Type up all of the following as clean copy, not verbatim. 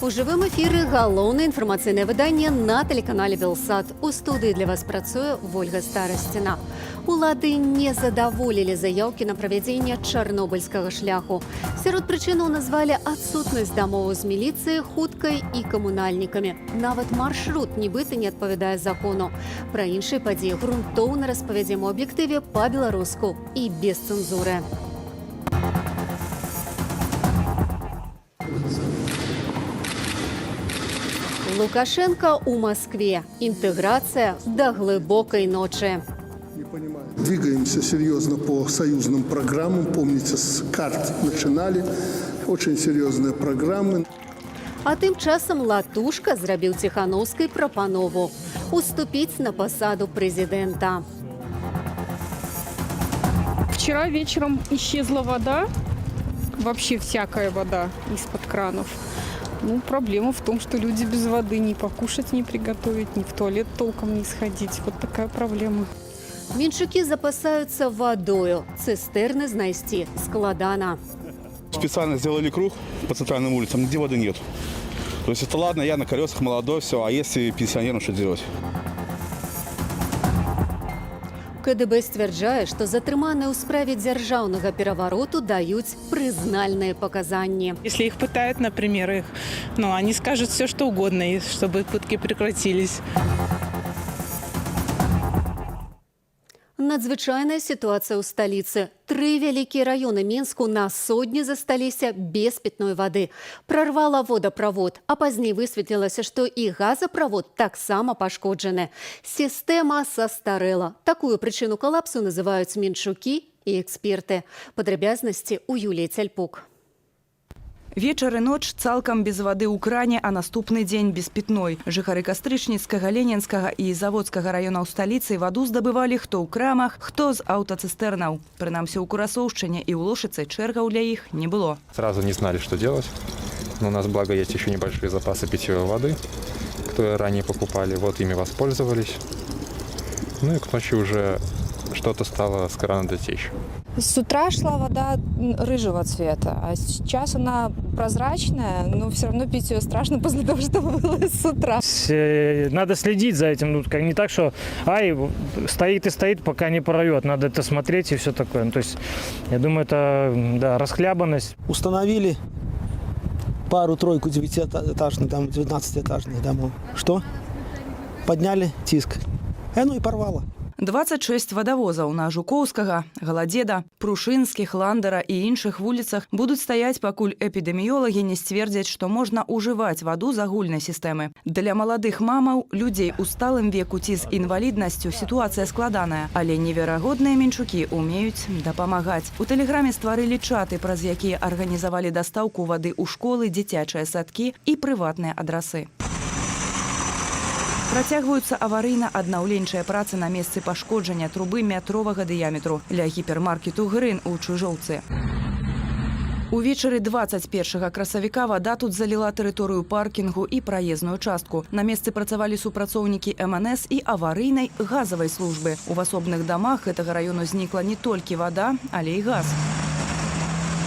У жывым эфіры галоўнае інфармацыйнае выданне на тэлеканале Белсат. У студыі для вас працуе Вольга Старасціна. Улады не задаволілі заяўкі на правядзенне чарнобыльскага шляху. Сярод прычынаў назвалі адсутнасць дамовы з міліцыяй, хуткай і камунальнікамі. Нават маршрут нібыта не адпавядае закону. Пра іншыя падзеі грунтоўна распавядзем у аб'ектыве па-беларуску і без цэнзуры. Лукашенко у Москве. Интеграция до глубокой ночи. Двигаемся серьезно по союзным программам. Помните, с карт начинали. Очень серьезные программы. А тым часам Латушка зрабіў Тихановской прапанову уступить на посаду президента. Вчера вечером исчезла вода, вообще всякая вода из-под кранов. Проблема в том, что люди без воды ни покушать не приготовить, ни в туалет толком не сходить. Вот такая проблема. Менчуки запасаются водою. Цистерны знайсці складана. Специально сделали круг по центральным улицам, где воды нет. То есть это ладно, я на колесах, молодой, все. А если пенсионерам что делать? КДБ сцвярджае, што затрыманыя ў справе дзяржаўнага перавароту даюць прызнальныя паказанні. Если их пытают, например, они скажут все, что угодно, чтобы пытки прекратились. Надзвычайная ситуация у столицы. 3 вялікія раёны Мінску на сотні засталіся без пітной вады. Прорвала водаправод, а пазней высветлілася, што і газаправод таксама пашкоджаны. Сістэма састарэла. Такую прычыну калапсу называюць менчукі і эксперты. Падрабязнасці у Юліі Цяльпук. Вечар і ноч цалкам без вады ў кране, а наступны дзень без пітной. Жыхары Кастрычніцкага, Ленінскага і Заводскага раёнаў сталіцы ваду здабывалі хто ў крамах, хто з аўтацыстэрнаў. Прынамсі ў Курасоўшчыне і ў Лошыцы чэргаў для іх не было. Сразу не знали, что делать. Но у нас, благо, есть еще небольшие запасы питьевой воды, которые ранее покупали. Вот ими воспользовались. И к ночи уже что-то стало с крана дотечь. С утра шла вода рыжего цвета, а сейчас она прозрачная, но все равно пить ее страшно после того, что было с утра. Надо следить за этим, не так, что стоит и стоит, пока не прорвет. Надо это смотреть и все такое. То есть, я думаю, это расхлябанность. Установили пару-тройку 9-этажных, 19-этажных домов. Что? Подняли тиск. И порвало. 26 вадавозаў на Жукоўскага, Галадзеда, Прушынскіх, Ландара і іншых вуліцах будуць стаяць, пакуль эпідэміёлагі не сцвердзяць, што можна ўжываць ваду з агульнай сістэмы. Для маладых мамаў, людзей у сталым веку ці з інваліднасцю сітуацыя складаная, але неверагодныя менчукі умеюць дапамагаць. У тэлеграме стварылі чаты, праз якія арганізавалі дастаўку вады ў школы, дзіцячыя садкі і прыватныя адрасы. Працягваюцца аварыйна-аднаўленчыя працы на месцы пашкоджання трубы метровага дыяметру ля гіпермаркету «Грын» у Чыжоўцы. Увечары 21 красавіка вада тут заліла тэрыторыю паркінгу і праезную частку. На месцы працавалі супрацоўнікі МНС і аварыйнай газавай службы. У асобных дамах гэтага раёну знікла не толькі вада, але і газ.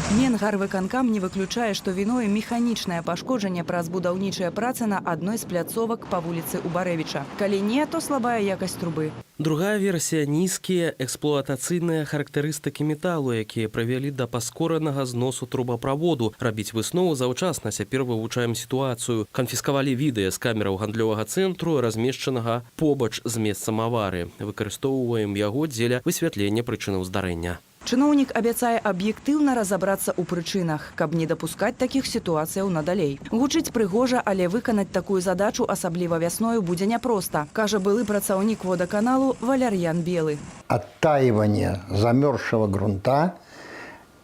Менгарвыканкам не выключае, што віною механічнае пашкоджанне праз будаўнічыя працы на адной з пляцовак па вуліцы Убарэвіча. Калі не, то слабая якасць трубы. Другая версія – нізкія эксплуатацыйныя характарыстыкі металу, якія прывялі да паскоранага зносу трубаправоду. Рабіць выснову заўчасна, цяпер вывучаем сітуацыю. Канфіскавалі відэа з камераў гандлёвага цэнтру, размешчанага побач з месцам аварыі. Выкарыстоўваем яго дзеля высвятлення прычынаў здарэння. Чыноўнік абяцае аб'ектыўна разабрацца ў прычынах, каб не дапускаць такіх сітуацыяў надалей. Гучыць прыгожа, але выканаць такую задачу, асабліва вясною, будзе няпроста, кажа былы працаўнік водаканалу Валяр'ян Белы. Оттаивание замерзшего грунта,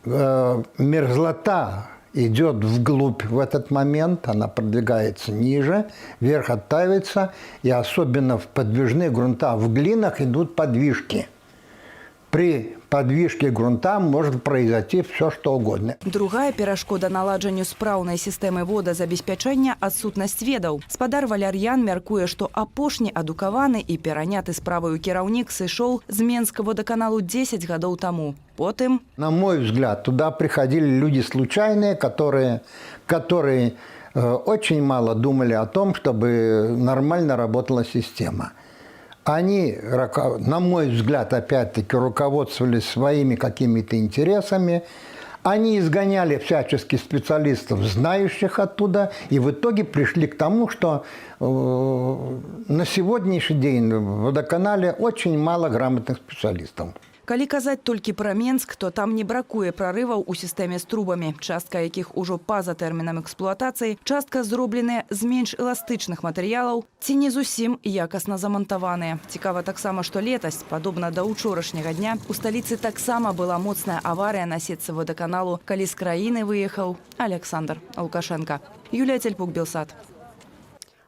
мерзлота идет вглубь в этот момент, она продвигается ниже, вверх оттаивается, и особенно в подвижных грунтах, в глинах идут подвижки. При подвижке грунта может произойти все, что угодно. Другая перашкода наладжанню спраўнай сістэмы водазабеспячэння – адсутнасць ведаў. Спадар Валяр'ян мяркуе, што апошні адукаваны і пераняты справаю кіраўнік сышоў з Менска водаканалу 10 гадоў таму. Потым... На мой взгляд, туда приходили люди случайные, которые очень мало думали о том, чтобы нормально работала система. Они, на мой взгляд, опять-таки руководствовались своими какими-то интересами. Они изгоняли всячески специалистов, знающих оттуда, и в итоге пришли к тому, что на сегодняшний день в водоканале очень мало грамотных специалистов. Калі казаць толькі пра Менск, то там не бракуе прарываў у сістэме з трубамі, частка якіх ужо па-за тэрмінам эксплуатацыі, частка зробленыя з менш эластычных матэрыялаў ці не зусім якасна замантаваныя. Цікава таксама, што летась, падобна да учорашняга дня, у сталіцы таксама была моцная аварыя на сетцы водаканалу, калі з краіны выехаў Александр Лукашенко. Юлія Цельпук, Белсат.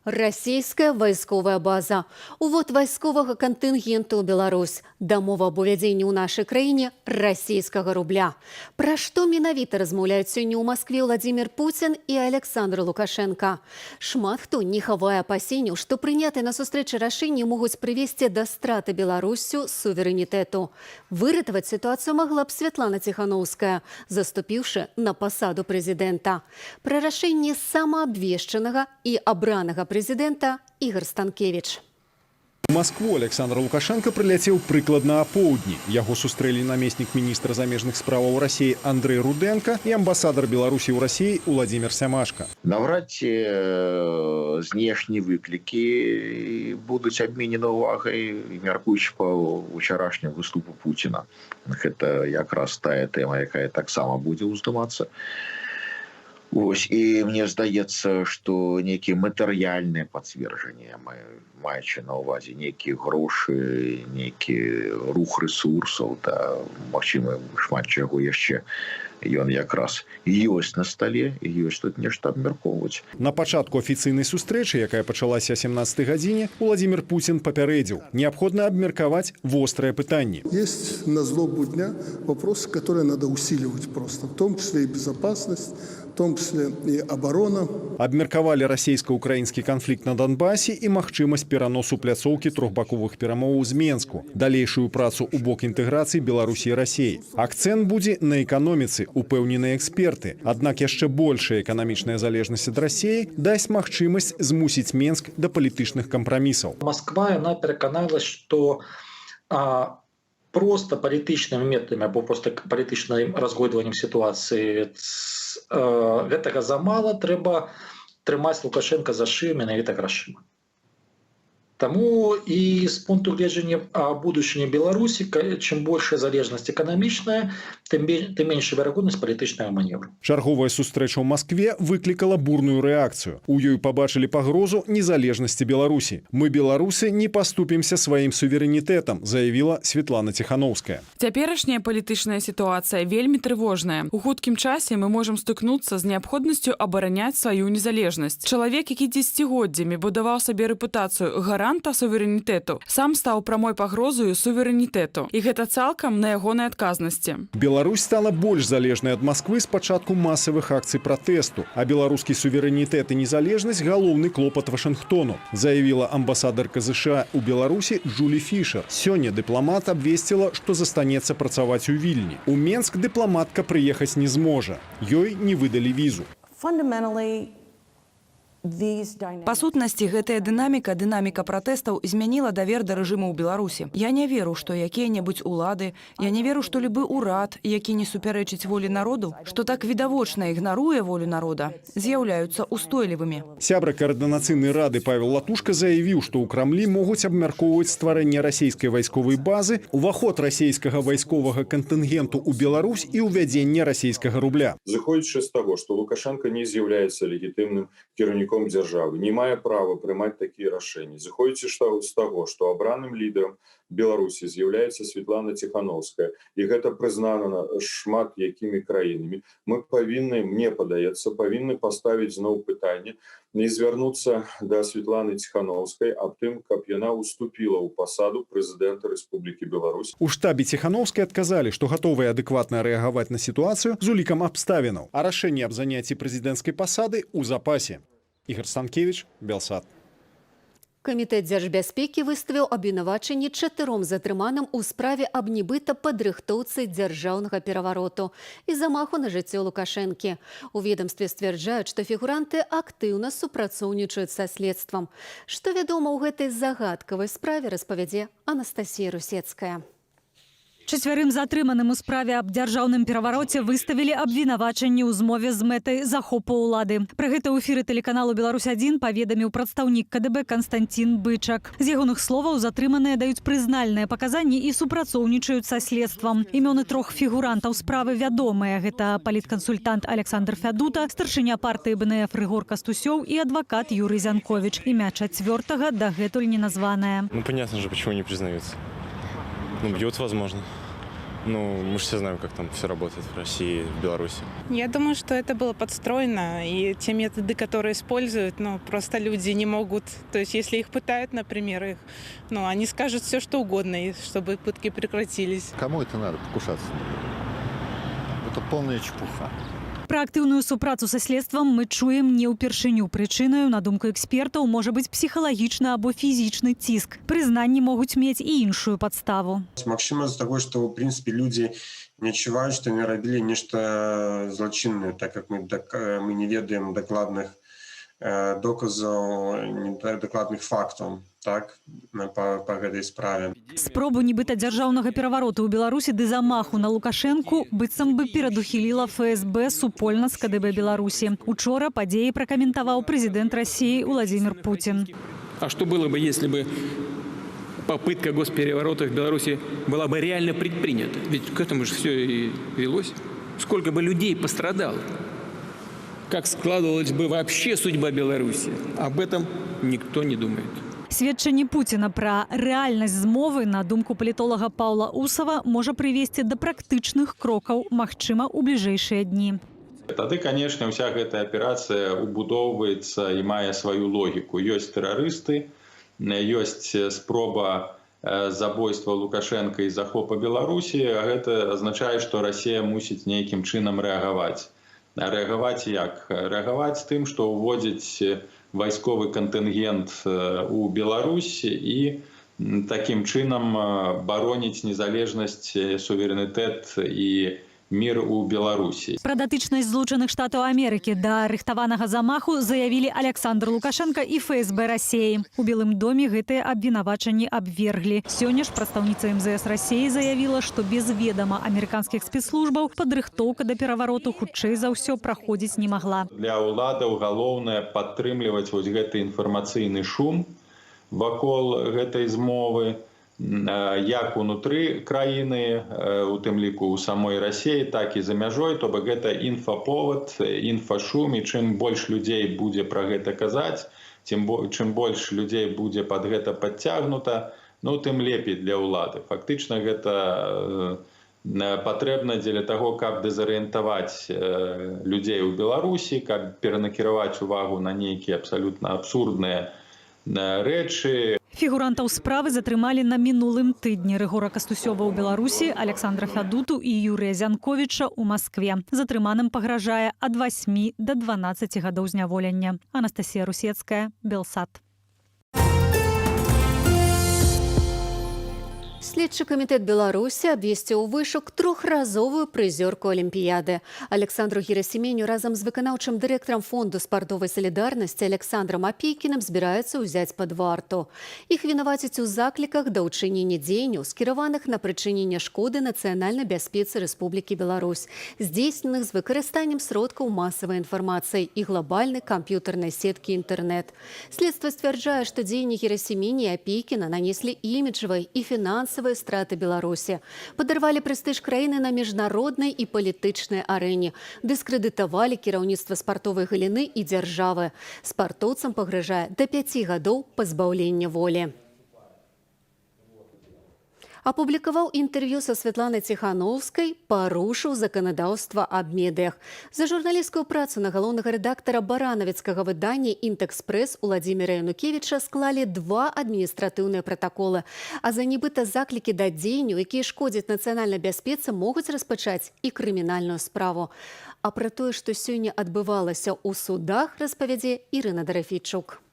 Расійская вайсковая база. Увод вайсковага кантынгенту ў Беларусь. Дамова аб увядзенні ў нашай краіне расійскага рубля. Пра што менавіта размаўляюць сёння ў Маскве Владзімір Пуцін і Александр Лукашенко. Шмат хто не хавае апасенняў, што прынятыя на сустрэчы рашэнні могуць прывесці да страты Беларуссю суверэнітэту. Выратаваць сітуацыю магла б Святлана Ціхановская, заступіўшы на пасаду прэзідэнта. Пра рашэнне самаабвешчанага і абранага президента Ігор Станкевич. У Москву Александр Лукашенко прыляцеў прыкладна апоўдні. Яго сустрэлі намеснік міністра замежных справаў Расіі Андрэй Руденко і амбасадар Беларусі ў Расіі Уладзімір Сямашка. Наўрад ці знешнія выклікі будуць абменены ўвагай, мяркуючы па ўчарашняму выступу Пуціна. Гэта якраз тая тэма, якая таксама будзе ўздымацца. Ось, і мне здаецца, што нейкія матэрыяльныя пацверджанні, маючы на ўвазе нейкія грошы, нейкі рух рэсурсаў, да, магчыма, шмат чаго яшчэ, ён якраз ёсць на стале, і ёсць тут нешта абмяркоўваць. На пачатку афіцыйнай сустрэчы, якая пачалася о 17 гадзіне, Владзімір Пуцін папярэдзіў: неабходна абмеркаваць вострыя пытанні. Есть на злобу дня вопросы, которые надо усиливать просто, в том числе и безопасность, в том числе и оборона. Абмеркавалі расійска-украінскі канфлікт на Донбасе і магчымасць пераносу пляцоўкі трохбаковых перамоваў з Менску, далейшую працу ў бок інтэграцыі Беларусі і Расіі. Акцэнт будзе на эканоміцы, упэўненыя эксперты. Аднак яшчэ большая эканамічная залежнасць ад Расіі дасць магчымасць змусіць Менск да палітычных кампрамісаў. Москва, яна пераканалась, што просто палітычнымі метадамі або просто палітычным разгойдваннем сітуацыі гэтага замала, трэба трымаць Лукашенка за шыю менавіта грашыма. Таму і з пункту гледжання будучыні Беларусі, чым большая залежнасць эканамічная, тым меншая верагоднасць палітычнага маневру. Чарговая сустрэча ў Маскве выклікала бурную рэакцыю. У ёй пабачылі пагрозу незалежнасці Беларусі. Мы, беларусы, не паступімся сваім суверэнітэтам, заявіла Святлана Ціхановская. Цяперашняя палітычная сітуацыя вельмі трывожная. У хуткім часе мы можам стыкнуцца з неабходнасцю абараняць сваю незалежнасць. Чалавек, які дзесяцігоддзямі будаваў сабе рэпутацыю гаранта суверэнітэту, сам стаў прамой пагрозаю суверэнітэту. І гэта цалкам на ягонай адказнасці. Беларусь стала больш залежнай ад Масквы з пачатку масавых акцый пратэсту, а беларускі суверэнітэт і незалежнасць – галоўны клопат Вашынгтону, заявіла амбасадарка США ў Беларусі Джулі Фішер. Сёння дыпламат абвесціла, што застанецца працаваць у Вільні. У Менск дыпламатка прыехаць не зможа. Ёй не выдалі візу. Па сутнасці, гэтая дынаміка пратэстаў змяніла давер да рэжыму ў Беларусі. Я не веру, што якія-небудзь улады, я не веру, што любы ўрад, які не супярэчыць волі народу, што так відавочна ігнаруе волю народа, з'яўляюцца устойлівымі. Сябра каардынацыйнай рады Павел Латушка заявіў, што ў Крамлі могуць абмяркоўваць стварэнне расійскай вайсковай базы, уваход расійскага вайсковага кантынгенту ў Беларусь і ўвядзенне расійскага рубля. Зыходзячы з таго, што Лукашенко не з'яўляецца легітымным кіраўніком дзяржавы, не мае права прымаць такія рашэнні. Зыходзячы з таго, што абраным лідарам Беларусі з'яўляецца Святлана Ціхановская, і гэта прызнана шмат якімі краінамі, мы павінны, мне падаецца, павінны паставіць зноў пытанне і звярнуцца да Святланы Ціхановскай аб тым, каб яна уступіла ў пасаду прэзідэнта Рэспублікі Беларусь. У штабе Ціхановскай адказалі, што гатовыя адэкватна рэагаваць на сітуацыю з улікам абставінаў, а рашэнне аб заняцці прэзідэнцкай пасады ў запасе. Ігор Станкевич, Белсат. Камітэт дзяржбяспекі выставіў абвінавачанні 4 затрыманым у справе аб нібыта падрыхтоўцы дзяржаўнага перавароту і замаху на жыццё Лукашэнкі. У ведомстве сцвярджаюць, што фігуранты актыўна супрацоўнічаюць са следствам. Што вядома ў гэтай загадкавай справе, распавядзе Анастасія Русецкая. 4 затрыманым у справе аб дзяржаўным перавароце выставілі абвінавачанні ў змове з мэтай захопу ўлады. Пра гэта ў эфіры тэлеканалу «Беларусь-1» паведаміў прадстаўнік КДБ Константин Бычак. З ягоных словаў затрыманыя даюць прызнальныя паказанні і супрацоўнічаюць са следствам. Імёны 3 фігурантаў справы вядомыя. Гэта паліткансультант Александр Фядута, старшыня партыі БНФ Рыгор Кастусёў і адвакат Юрый Зянкович. Імя 4-го дагэтуль не названае. Понятно же, почему не признаются. Бьют, возможно. Мы же все знаем, как там все работает в России, в Беларуси. Я думаю, что это было подстроено, и те методы, которые используют, просто люди не могут, то есть если их пытают, например, они скажут все, что угодно, чтобы пытки прекратились. Кому это надо покушаться? Это полная чепуха. Пра актыўную супрацу са следствам мы чуем не ўпершыню. Прычынаю, на думку экспертаў, можа быць псіхалагічны або фізічны ціск. Прызнанні могуць мець і іншую падставу. Магчымасць таго, што ў прынцыпе людзі не адчуваюць, што яны рабілі нешта злачыннае, так як мы не ведаем дакладных доказаў, дакладных фактаў, так, па гэтай справе. Спробу нібыта дзяржаўнага перавароту ў Беларусі ды замаху на Лукашэнку быццам бы перадухіліла ФСБ супольна з КДБ Беларусі. Учора падзеі пракаментаваў прэзідэнт России Владимир Путин. А что было бы, если бы попытка госпереворота в Беларуси была бы реально предпринята? Ведь к этому же все и велось. Сколько бы людей пострадало? Как складывалась бы вообще судьба Беларуси? Об этом никто не думает. Сведчанне Путина пра рэальнасць змовы, на думку палітолага Паўла Усава, можа прывесці да практычных крокаў, магчыма, у бліжэйшыя дні. Тады, конечно, вся гэтая аперацыя убудоўваецца і мае сваю логіку. Ёсць тэрарысты, ёсць спроба забойства Лукашенка і захопа Беларусі, а гэта азначае, што Расія мусіць нейкім чынам рэагаваць. А рэагаваць як? Рэагаваць тым, што ўводзіць вайсковы кантынгент у Беларусь і такім чынам бароніць незалежнасць, суверэнітэт і мир у Беларусі. Пра датычнасць Злучаных Штатаў Амерыкі да рыхтаванага замаху заявілі Александр Лукашенко і ФСБ России. У Белым доме гэтыя абвінавачанні абверглі. Сёння ж прадстаўніца МЗС России заявіла, што без ведама амерыканскіх спецслужбаў падрыхтоўка да перавароту хутчэй за ўсё праходзіць не магла. Для ўладаў галоўнае падтрымліваць вось гэты інфармацыйны шум вакол гэтай змовы, як унутры краіны, у тым ліку ў самой Расіі, так і за мяжой, то бок гэта інфаповад, інфашум, і чым больш людзей будзе пра гэта казаць, чым больш людзей будзе пад гэта падцягнута, тым лепей для ўлады. Фактычна гэта патрэбна дзеля таго, каб дэзарыентаваць людзей у Беларусі, каб перанакіраваць увагу на нейкія абсалютна абсурдныя рэчы. Фігурантаў справы затрымалі на мінулым тыдні. Рыгора Кастусёва ў Беларусі, Александра Фядуту і Юрыя Зянковіча ў Маскве. Затрыманым пагражае ад 8 да 12 гадоў зняволення. Анастасія Русецкая, Белсат. Следчы камітэт Беларусі абвесціў вышук трохразовую прызёрку Алімпіяды. Александру Герасіменю разам з выканаўчым дырэктарам фонду спартовай салідарнасці Александрам Апейкіным збіраюцца ўзяць пад варту. Іх вінаваціць у закліках да ўчынення дзеянняў, скіраваных на прычыненне шкоды нацыянальнай бяспецы Рэспублікі Беларусь, здзейсненых з выкарыстаннем сродкаў масавай інфармацыі і глобальнай камп'ютарнай сеткі інтэрнэт. Следства сцвярджае, што дзеянні Герасімені і Апейкіна нанеслі іміджавыя і фінансавыя страты Беларусі, падарвалі прэстыж краіны на міжнароднай і палітычнай арэне, дыскрэдытавалі кіраўніцтва спартовай галіны і дзяржавы. Спартоўцам пагражае да 5 гадоў пазбаўлення волі. Апублікаваў інтэрв'ю са Святланай Ціхановскай, парушыў заканадаўства аб медыях. За журналісцкую працу на галоўнага рэдактара баранавіцкага выдання «Інтэкспрэс» Уладзіміра Янукевіча склалі 2 адміністратыўныя пратаколы. А за нібыта заклікі да дзеянняў, якія шкодзяць нацыянальнай бяспецы, могуць распачаць і крымінальную справу. А пра тое, што сёння адбывалася ў судах, распавядзе Ірына Дарафійчук.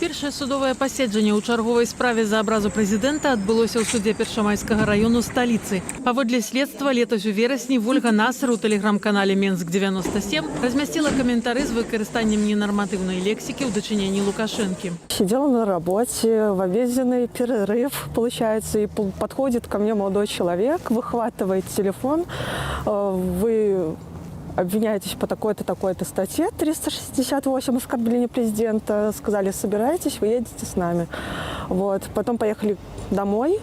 Першае судовае паседжанне ў чарговай справе за абразу прэзідэнта адбылося ў судзе Першамайскага раёну сталіцы. Паводле следства, летась у верасні Вольга Насыр у тэлеграм-канале «Менск-97» размясціла каментары з выкарыстаннем ненарматыўнай лексікі ў дачыненні Лукашэнкі. Сидела на работе, в обеденный перерыв, получается, и подходит ко мне молодой человек, выхватывает телефон, вы обвиняетесь по такой-то, такой-то статье 368 оскорбление президента, сказали, собираетесь, вы едете с нами. Вот. Потом поехали домой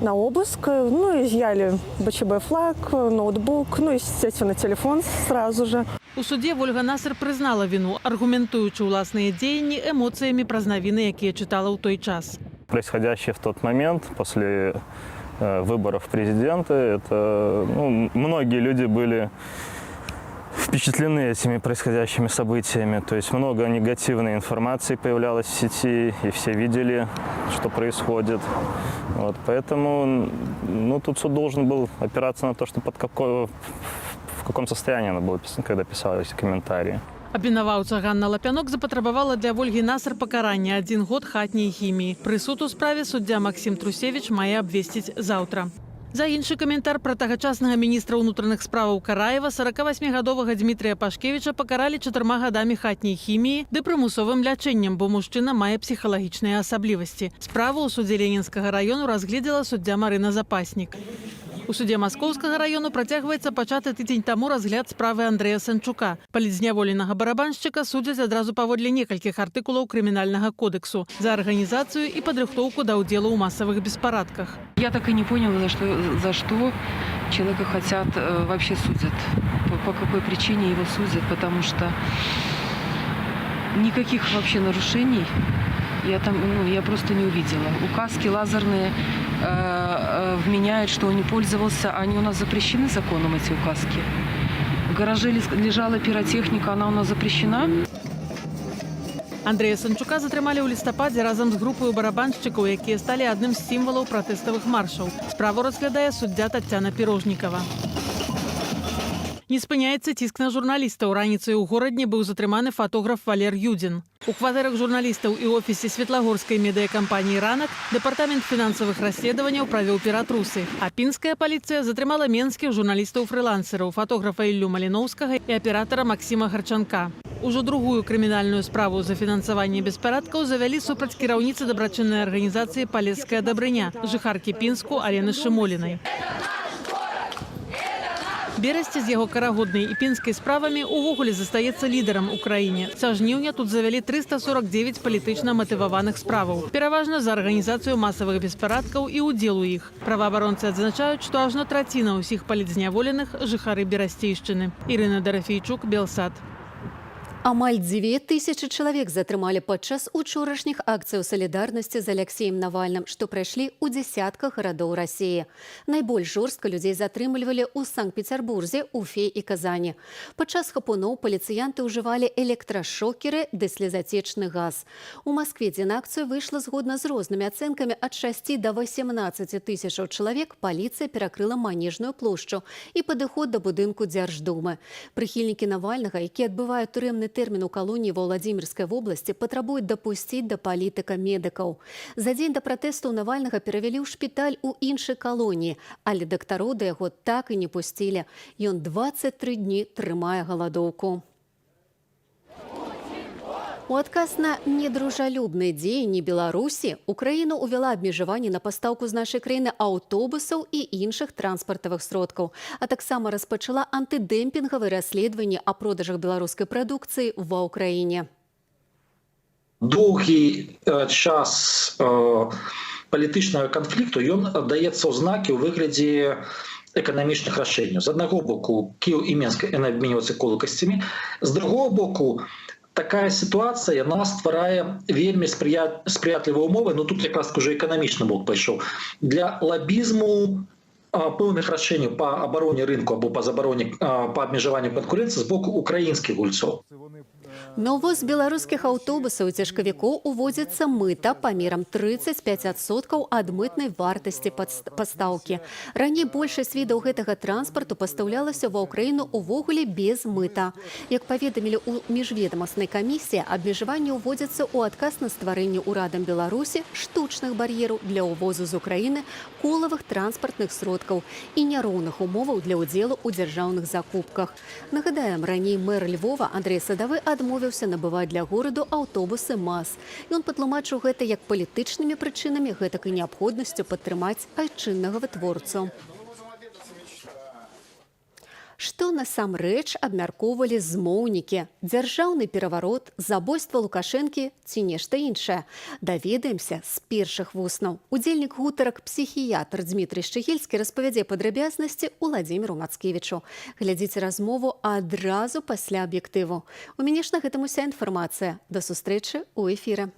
на обыск, изъяли БЧБ флаг, ноутбук, естественно, телефон сразу же. У суде Вольга Насыр прызнала віну, аргументуючы ўласныя дзеянні эмоцыямі праз навіны, якія чытала ў той час. Происходящее в тот момент, после выборов президента, это многие люди были впечатлены этими происходящими событиями. То есть много негативной информации появлялось в сети, и все видели, что происходит. Вот, поэтому тут суд должен был опираться на то, что в каком состоянии она была, когда писалась комментарии. Абвінаваўца Ганна Лапянок запатрабавала для Вольгі Насыр пакарання 1 год хатняй хіміі. Прысуд у справе суддзя Максім Трусевіч мае абвесціць заўтра. За іншы каментар пра тагачаснага міністра ўнутраных справаў Караева 48-гадовага Дмітрія Пашкевіча пакаралі 4 гадамі хатняй хіміі ды прымусовым лячэннем, бо мужчына мае псіхалагічныя асаблівасці. Справу ў судзе Ленінскага раёну разгледзела суддзя Марына Запаснік. У суде Маскоўскага раёну працягваецца пачаты тыдзень таму разгляд справы Андрэя Санчука. Палітзняволенага барабаншчыка судзяць адразу паводле некалькіх артыкулаў крымінальнага кодексу за арганізацыю і падрыхтоўку да ўдзелу ў масавых беспарадках. Я так и не поняла, за что человека хотят вообще судят, по какой причине его судят, потому что никаких вообще нарушений я просто не увидела. Указки лазерные вменяют, что он не пользовался, они у нас запрещены законом, эти указки. В гараже лежала пиротехника, она у нас запрещена. Андрэя Санчука затрымалі ў лістападзе разам з групаю барабаншчыкаў, якія сталі адным з сімвалаў пратэставых маршаў. Справу разглядае суддзя Таццяна Пірожнікава. Не спыняецца ціск на журналістаў. Раніцай у горадні быў затрыманы фотограф Валер Юдзін. У кватэрах журналістаў і офісе Светлагорскай медыякампаніі «Ранак» дэпартамент фінансавых расследаванняў правёў ператрусы. А пінская паліцыя затрымала менскіх журналістаў-фрылансераў, фотографа Іллю Маліноўскага і аператара Максіма Гарчанка. Ужо другую крымінальную справу за фінансаванне беспарадкаў завялі супраць кіраўніцы дабрачыннай арганізацыі «Палеская дабрыня», жыхаркі Пінску Алены Шымолінай. Берасці з яго карагоднай і пінскай справамі увогуле застаецца лідарам у краіне. Са жніўня тут завялі 349 палітычна матываваных справаў. Пераважна за арганізацыю масавых беспарадкаў і ўдзел у іх. Праваабаронцы адзначаюць, што ажно траціна ўсіх палітзняволеных жыхары Берасцейшчыны. Ірына Дарафейчук, Белсат. Амаль 2000 чалавек затрымалі падчас учорашніх акцыяў салідарнасці з Алексеем Навальным, што прайшлі ў дзесятках гарадоў Расіі. Найбольш жорстка людзей затрымлівалі ў Санкт-Пецярбурзе, Уфе і Казані. Падчас хапуноў паліцыянты ўжывалі электрашокеры ды слезацечны газ. У Маскве, дзе на акцыю выйшла згодна з рознымі ацэнкамі ад 6 до 18 тысячаў чалавек, паліцыя перакрыла Манежную плошчу і падыход да будынку Дзярждумы. Прыхільнікі Навальнага, які адбываюць турэмны тэрмін у калоніі ва Владзімірскай вобласці, патрабуюць дапусціць да палітыка медыкаў. За дзень да пратэстаў Навальнага перавялі ў шпіталь у іншай калоніі, але дактароў да яго так і не пусцілі. Ён 23 дні трымае галадоўку. У адказ на недружалюбныя дзеянні Беларусі Украіна ўвяла абмежаванні на пастаўку з нашай краіны аўтобусаў і іншых транспартавых сродкаў, а таксама распачала антыдэмпінгавыя расследаванні о продажах беларускай прадукцыі ва ўкраіне. Доўгі час палітычнага канфлікту ён даецца ў знакі ў выглядзе эканамічных рашэнняў. З аднаго боку, Кіеў і Менск абменьваюцца колкасцямі, з другого боку, такая ситуация, она стварае вельмі сприятлівыя умовы, но тут якраз уже эканамічны бок пайшоў, для лоббізму пэўных рашэнняў по абароне рынку або по забароне по абмежаванню канкурэнцыі з боку украінскіх гульцоў. На ўвоз беларускіх аўтобусаў і цяжкавікоў уводзіцца мыта памерам 35% ад мытнай вартасці пастаўкі. Раней большасць відаў гэтага транспарту пастаўлялася ва ўкраіну увогуле без мыта. Як паведамілі ў міжведамаснай камісіі, абмежаванне ўводзіцца ў адказ на стварэнне ўрадам Беларусі штучных бар'ераў для ўвозу з Украіны колавых транспартных сродкаў і няроўных умоваў для ўдзелу ў дзяржаўных закупках. Нагадаем, раней мэр Львова Андрэй Садавы адмовіўся набываць для гораду аўтобусы МАЗ. Ён патлумачыў гэта як палітычнымі прычынамі, гэтак і неабходнасцю падтрымаць айчыннага вытворцу. Што насамрэч абмяркоўвалі змоўнікі? Дзяржаўны пераварот, забойства Лукашэнкі ці нешта іншае? Даведаемся з першых вуснаў. Удзельнік гутарак псіхіятр Дмітрый Шчыгельскі распавядзе падрабязнасці Уладзіміру Мацкевічу. Глядзіце размову адразу пасля аб'ектыву. У мяне ж на гэтым уся інфармацыя. Да сустрэчы ў эфіры.